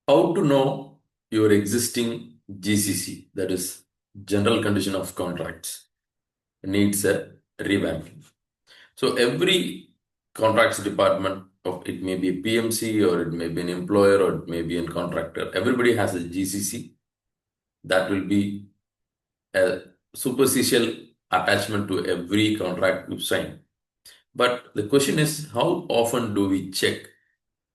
How to know your existing GCC, that is General Condition of Contracts, needs a revamping. So every contracts department of it may be a PMC or it may be an employer or it may be a contractor. Everybody has a GCC that will be a superficial attachment to every contract you sign. But the question is, how often do we check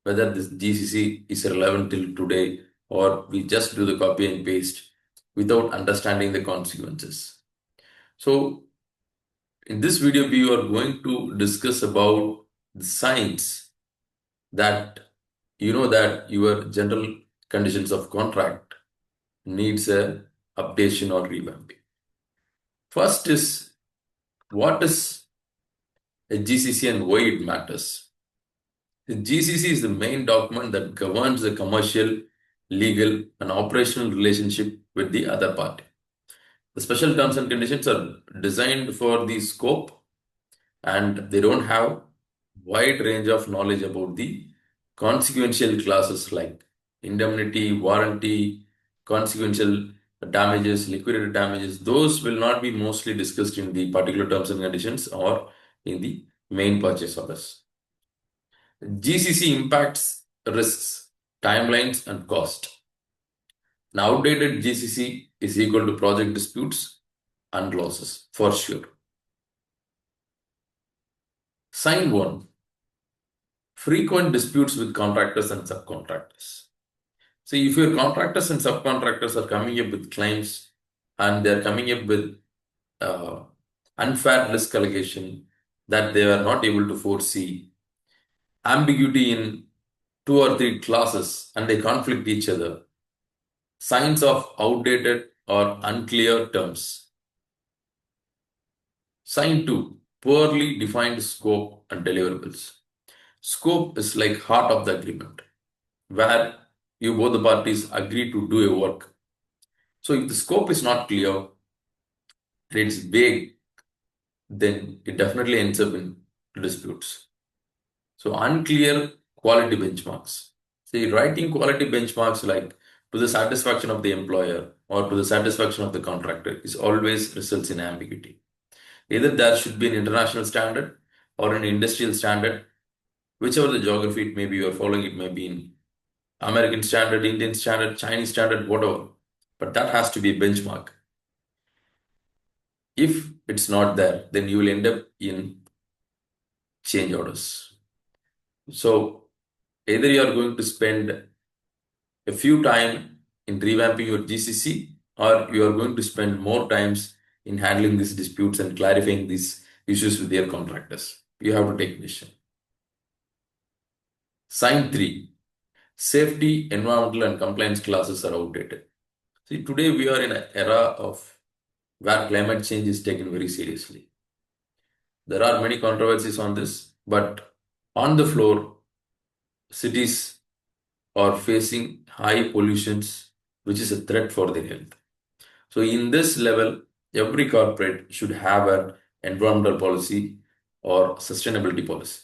whether this GCC is relevant till today, or we just do the copy and paste without understanding the consequences? So in this video, we are going to discuss about the signs that you know that your general conditions of contract needs a updation or revamping. First is, what is a GCC and why it matters? The GCC is the main document that governs the commercial, legal, and operational relationship with the other party. The special terms and conditions are designed for the scope, and they don't have wide range of knowledge about the consequential clauses like indemnity, warranty, consequential damages, liquidated damages. Those will not be mostly discussed in the particular terms and conditions or in the main purchase orders. GCC impacts risks, timelines, and cost. An outdated GCC is equal to project disputes and losses, for sure. Sign 1. Frequent disputes with contractors and subcontractors. See, if your contractors and subcontractors are coming up with claims and they're coming up with unfair risk allocation that they are not able to foresee, ambiguity in 2 or 3 clauses and they conflict each other, signs of outdated or unclear terms. Sign 2. Poorly defined scope and deliverables. Scope is like heart of the agreement, where you both the parties agree to do a work. So if the scope is not clear and it's vague, then it definitely ends up in disputes. So unclear quality benchmarks. See, writing quality benchmarks like to the satisfaction of the employer or to the satisfaction of the contractor is always results in ambiguity. Either there should be an international standard or an industrial standard, whichever the geography it may be you are following, it may be in American standard, Indian standard, Chinese standard, whatever. But that has to be a benchmark. If it's not there, then you will end up in change orders. So either you are going to spend a few time in revamping your GCC, or you are going to spend more times in handling these disputes and clarifying these issues with your contractors. You have to take decision. Sign 3. Safety, environmental, and compliance clauses are outdated. See, today we are in an era of where climate change is taken very seriously. There are many controversies on this, but on the floor, cities are facing high pollutions, which is a threat for their health. So in this level, every corporate should have an environmental policy or sustainability policy.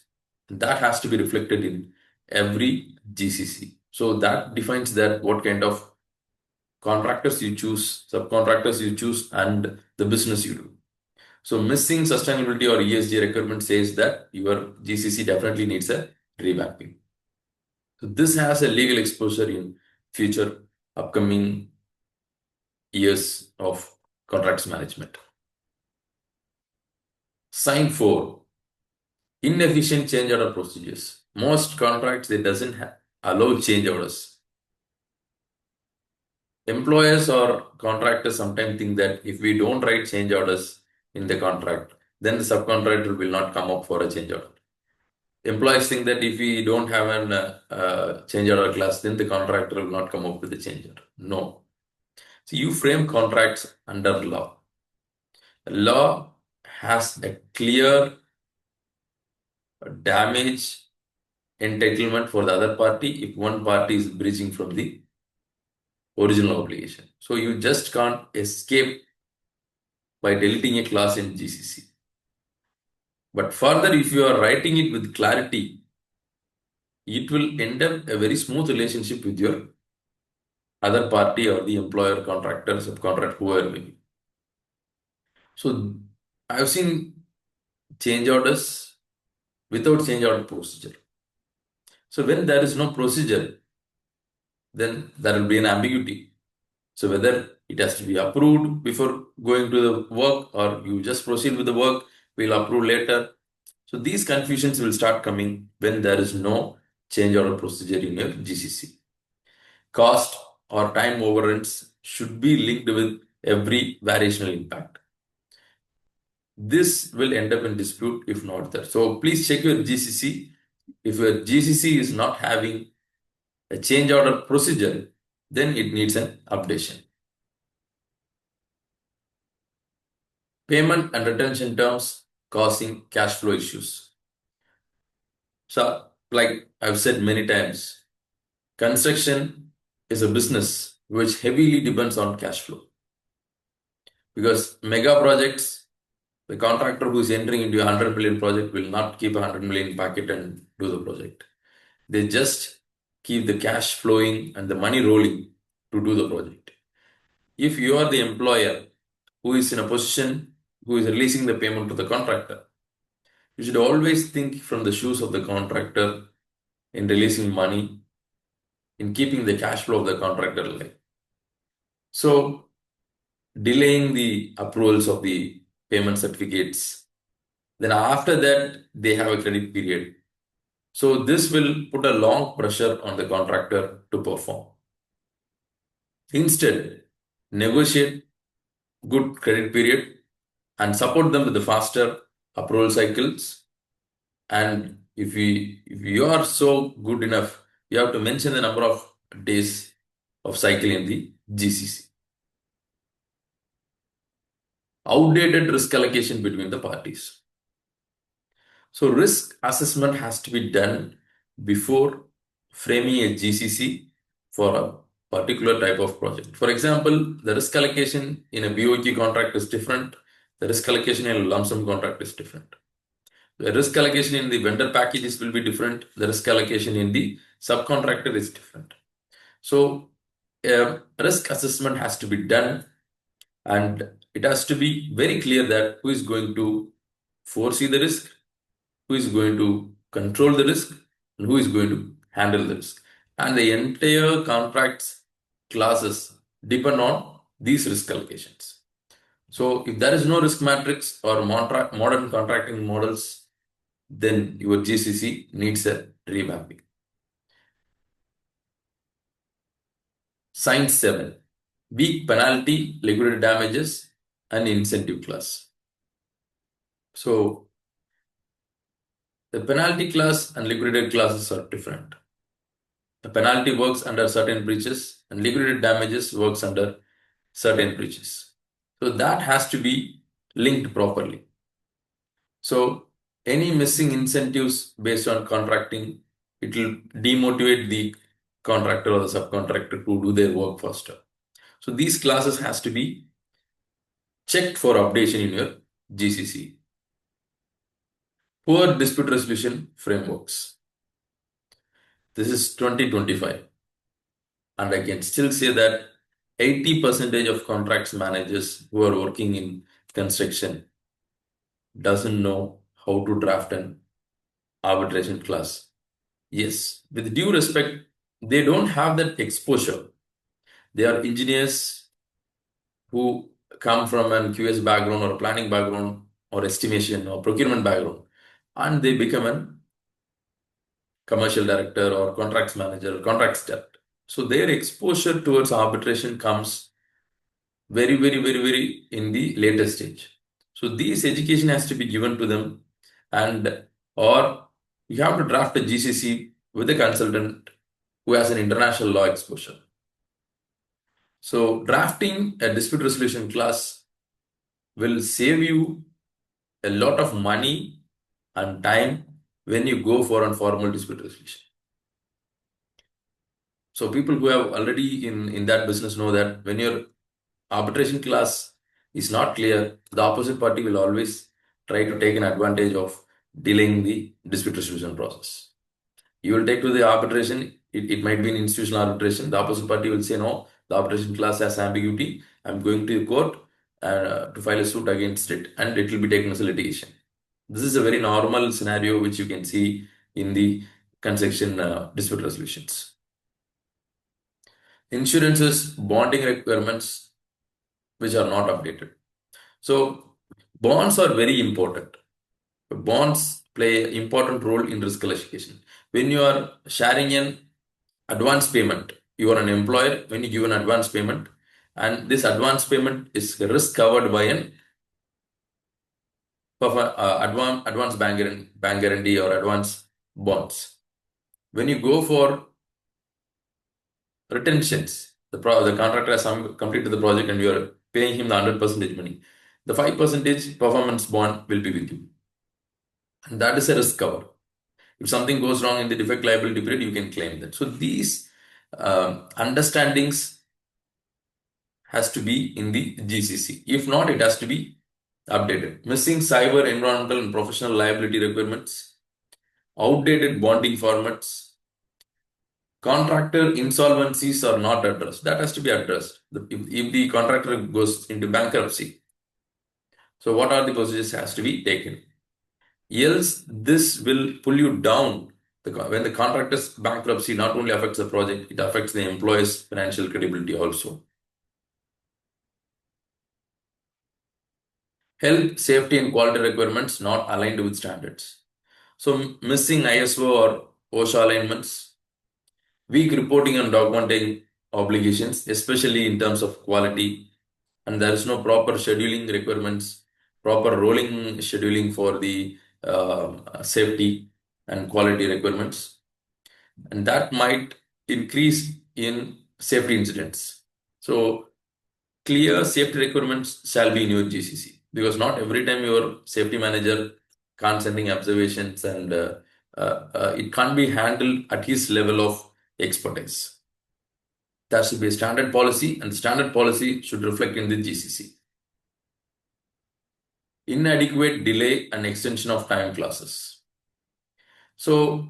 That has to be reflected in every GCC. So that defines that what kind of contractors you choose, subcontractors you choose, and the business you do. So missing sustainability or ESG requirement says that your GCC definitely needs a revamping. So this has a legal exposure in future upcoming years of contracts management. Sign 4. Inefficient change order procedures. Most contracts, they doesn't allow change orders. Employers or contractors sometimes think that if we don't write change orders in the contract, then the subcontractor will not come up for a change order. Employees think that if we don't have an change order clause, then the contractor will not come up with a change order. No. So you frame contracts under law. Law has a clear damage entitlement for the other party if one party is breaching from the original obligation. So you just can't escape by deleting a clause in GCC. But further, if you are writing it with clarity, it will end up a very smooth relationship with your other party or the employer, contractor, subcontractor, whoever may be. So I've seen change orders without change order procedure. So when there is no procedure, then there will be an ambiguity. So whether it has to be approved before going to the work or you just proceed with the work, we'll approve later. So these confusions will start coming when there is no change order procedure in your GCC. Cost or time overruns should be linked with every variational impact. This will end up in dispute if not there. So please check your GCC. If your GCC is not having a change order procedure, then it needs an updation. Payment and retention terms causing cash flow issues. So, like I've said many times, construction is a business which heavily depends on cash flow. Because mega projects, the contractor who is entering into a 100 million project will not keep a 100 million packet and do the project. They just keep the cash flowing and the money rolling to do the project. If you are the employer who is in a position who is releasing the payment to the contractor, you should always think from the shoes of the contractor in releasing money, in keeping the cash flow of the contractor alive. So, delaying the approvals of the payment certificates, then after that, they have a credit period. So, this will put a long pressure on the contractor to perform. Instead, negotiate good credit period and support them with the faster approval cycles. And if you are so good enough, you have to mention the number of days of cycle in the GCC. Outdated risk allocation between the parties. So risk assessment has to be done before framing a GCC for a particular type of project. For example, the risk allocation in a BOQ contract is different. The risk allocation in a lump sum contract is different. The risk allocation in the vendor packages will be different. The risk allocation in the subcontractor is different. So risk assessment has to be done, and it has to be very clear that who is going to foresee the risk, who is going to control the risk, and who is going to handle the risk. And the entire contracts classes depend on these risk allocations. So if there is no risk matrix or modern contracting models, then your GCC needs a revamping. Sign 7. Weak penalty, liquidated damages, and incentive clause. So the penalty clause and liquidated clauses are different. The penalty works under certain breaches and liquidated damages works under certain breaches. So that has to be linked properly. So any missing incentives based on contracting, it will demotivate the contractor or the subcontractor to do their work faster. So these classes has to be checked for updation in your GCC. Poor dispute resolution frameworks. This is 2025. And I can still say that 80% of contracts managers who are working in construction doesn't know how to draft an arbitration clause. Yes, with due respect, they don't have that exposure. They are engineers who come from an QS background or a planning background or estimation or procurement background, and they become a commercial director or contracts manager or contracts director. So their exposure towards arbitration comes very in the later stage. So this education has to be given to them, and or you have to draft a GCC with a consultant who has an international law exposure. So drafting a dispute resolution clause will save you a lot of money and time when you go for a formal dispute resolution. So people who have already in that business know that when your arbitration clause is not clear, the opposite party will always try to take an advantage of delaying the dispute resolution process. You will take to the arbitration, it might be an institutional arbitration, the opposite party will say, no, The arbitration clause has ambiguity. I'm going to court to file a suit against it, and it will be taken as a litigation. This is a very normal scenario which you can see in the construction dispute resolutions. Insurances, bonding requirements which are not updated. So bonds are very important. Bonds play an important role in risk classification. When you are sharing an advance payment, you are an employer. When you give an advance payment, and this advance payment is risk covered by an advance bank guarantee or advance bonds. When you go for retentions, the contractor has completed the project and you are paying him the 100% money. The 5% performance bond will be with you. And that is a risk cover. If something goes wrong in the defect liability period, you can claim that. So these understandings has to be in the GCC. If not, it has to be updated. Missing cyber, environmental, and professional liability requirements, outdated bonding formats, contractor insolvencies are not addressed. That has to be addressed. If the contractor goes into bankruptcy, so what are the procedures has to be taken? Else, this will pull you down. When the contractor's bankruptcy not only affects the project, it affects the employer's financial credibility also. Health, safety, and quality requirements not aligned with standards. So missing ISO or OSHA alignments, weak reporting and documenting obligations, especially in terms of quality, and there is no proper scheduling requirements, proper rolling scheduling for the safety and quality requirements, and that might increase in safety incidents. So clear safety requirements shall be in your GCC, because not every time your safety manager can't sending observations, and it can't be handled at his level of expertise. That should be a standard policy, and the standard policy should reflect in the GCC. Inadequate delay and extension of time clauses. So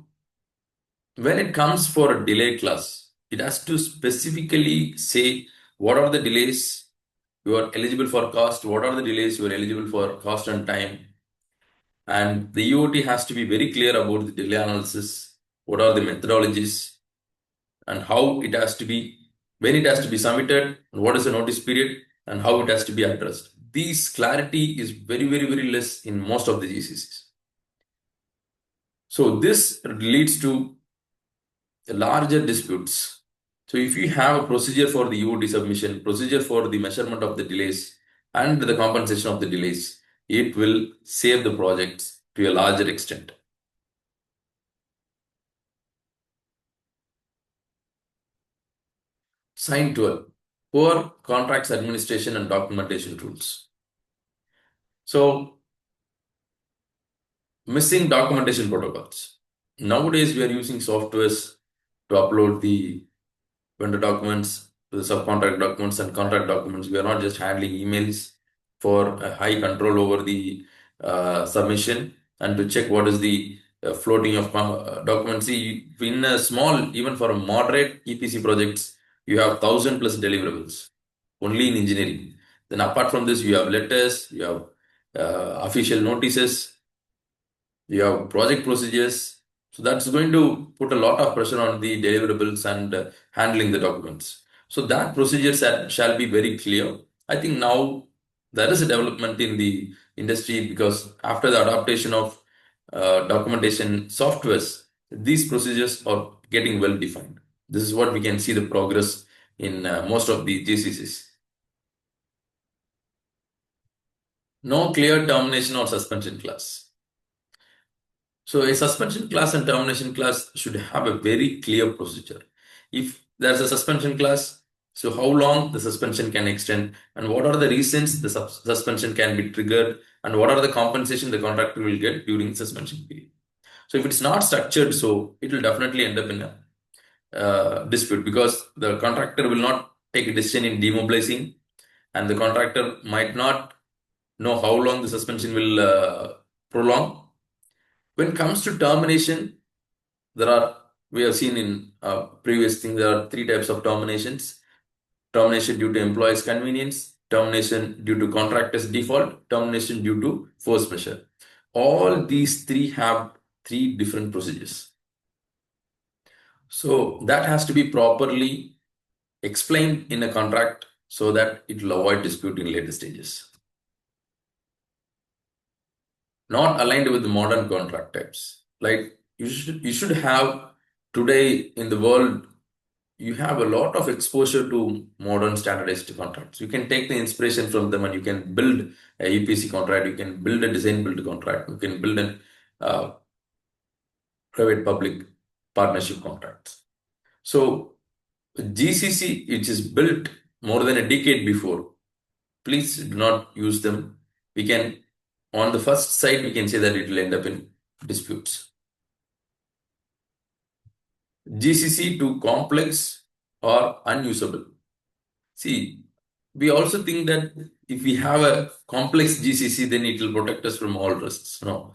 when it comes for a delay clause, it has to specifically say what are the delays you are eligible for cost, what are the delays you are eligible for cost and time. And the EOT has to be very clear about the delay analysis, what are the methodologies, and how it has to be, when it has to be submitted, and what is the notice period, and how it has to be addressed. This clarity is very, very, very less in most of the GCCs. So this leads to larger disputes. So if you have a procedure for the EOT submission, procedure for the measurement of the delays, and the compensation of the delays, it will save the projects to a larger extent. Sign 12. Poor contracts administration and documentation tools. So missing documentation protocols. Nowadays, we are using softwares to upload the vendor documents to the subcontract documents and contract documents. We are not just handling emails for a high control over the submission and to check what is the floating of documents. See, in a small, even for a moderate EPC projects, you have 1,000+ deliverables only in engineering. Then apart from this, you have letters, you have official notices, you have project procedures. So that's going to put a lot of pressure on the deliverables and handling the documents. So that procedures shall be very clear. I think now there is a development in the industry, because after the adaptation of documentation softwares, these procedures are getting well defined. This is what we can see the progress in most of the GCCs. No clear termination or suspension clause. So a suspension clause and termination clause should have a very clear procedure. If there's a suspension clause, so how long the suspension can extend, and what are the reasons the suspension can be triggered, and what are the compensation the contractor will get during suspension period. So if it's not structured, so it will definitely end up in a dispute, because the contractor will not take a decision in demobilizing, and the contractor might not know how long the suspension will prolong. When it comes to termination, we have seen in previous things, there are 3 types of terminations. termination due to employee's convenience, termination due to contractor's default, termination due to force majeure. All these three have three different procedures. So that has to be properly explained in a contract so that it will avoid dispute in later stages. Not aligned with the modern contract types. Like you should have today in the world, you have a lot of exposure to modern standardized contracts. You can take the inspiration from them and you can build a EPC contract, you can build a design build contract, you can build an private-public partnership contracts. So GCC, which is built more than a decade before, please do not use them. We can, on the first side, we can say that it will end up in disputes. GCC too complex or unusable. See, we also think that if we have a complex GCC, then it will protect us from all risks. No.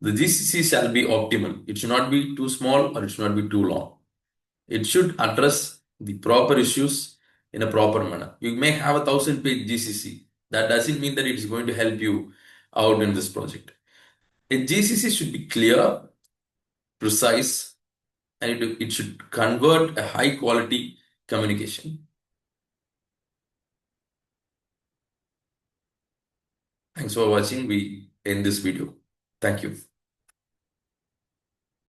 The GCC shall be optimal. It should not be too small or it should not be too long. It should address the proper issues in a proper manner. You may have a 1,000-page GCC. That doesn't mean that it is going to help you out in this project. A GCC should be clear, precise, and it should convert a high quality communication. Thanks for watching. We end this video. Thank you.